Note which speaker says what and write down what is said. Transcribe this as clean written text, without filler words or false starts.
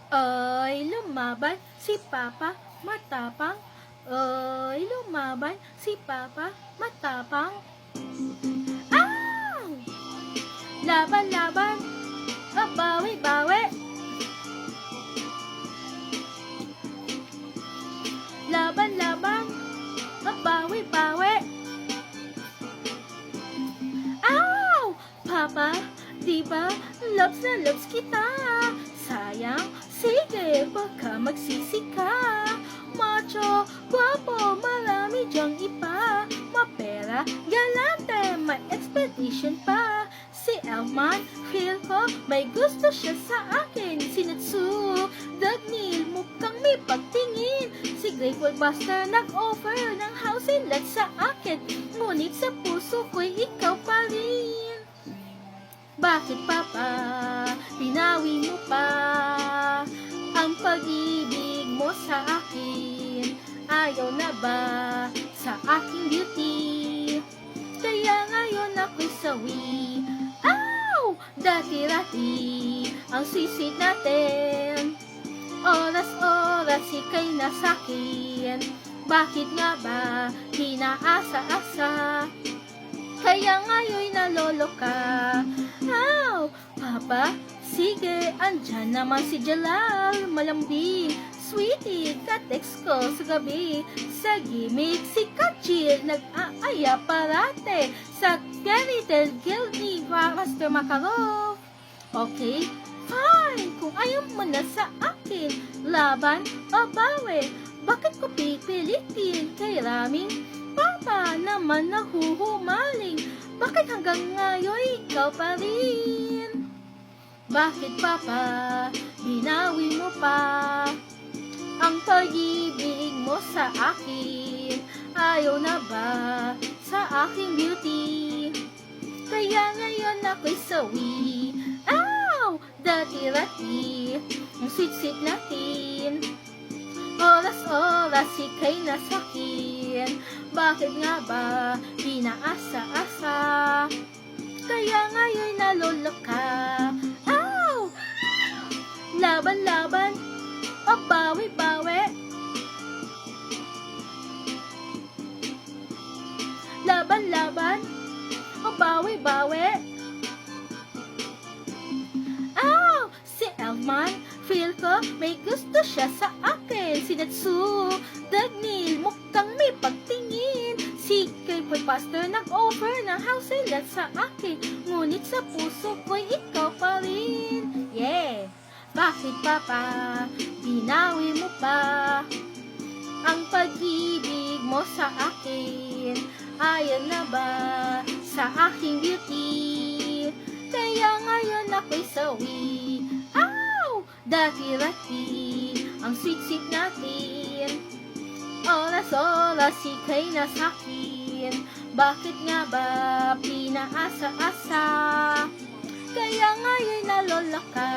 Speaker 1: Ay, lumaban si Papa matapang. Ay, lumaban si Papa matapang. Ow! Laban, laban, bawi, bawi. Laban, laban, bawi, bawi. Ow! Papa, di ba loves na loves kita? Sayang, sige, baka magsisi ka. Macho, guwapo, marami dyang iba. Mapera, galante, may expedition pa. Si Elman, feel ko, may gusto siya sa akin. Si Natsu, Dagnil, mukhang may pagtingin. Si Great Buster, nag-offer ng house and lot sa akin. Ngunit sa puso ko'y ikaw pa rin. Bakit, Papa, binawi mo pa ang pag-ibig mo sa akin? Ayaw na ba sa aking beauty? Kaya ngayon ako'y sawi. Ow! Dati-rati ang sweet natin. Oras-oras ika'y nasakin. Bakit nga ba hinaasa-asa? Kaya ngayon'y nalolo ka. Ow! Papa, sige, andyan naman si Jalal. Malambing, sweetie, ka-text ko sa gabi. Sa gimmick, si Kachil, nag-aaya parate. Sa genital guild ni Master Makarov. Okay, fine, kung ayaw mo na sa akin, laban o bawi, bakit ko pipilitin kay Raming Papa naman nahuhumaling? Bakit hanggang ngayon ikaw pa rin? Bakit, Papa, binawi mo pa ang pag-ibig mo sa akin? Ayaw na ba sa aking beauty? Kaya ngayon ako'y sawi. Ow! Dati-rati ang sweet-sweet natin. Oras-oras ika'y nasakin. Bakit nga ba pinaasa-asa? Kaya ngayon nalolo ka. Ow! Laban-laban, o bawi-bawi. Laban-laban, o bawi-bawi. Ow! Si Elman, feel ko may gusto siya sa akin. Si Natsu, Dagnil, mukhang may pagtingin. Si Great Buster, nag-offer ng house and lot sa akin. Ngunit sa puso ko'y ikaw pa rin. Yeah! Bakit, Papa, binawi mo pa ang pag-ibig mo sa akin? Ayaw na ba sa aking beauty? Kaya ngayon ako'y sawi. Ow! Dati-rati ang sweet-sweet natin. Oras-oras ika'y nasakin. Bakit nga ba pinaasa-asa? Kaya ngayon nalola ka.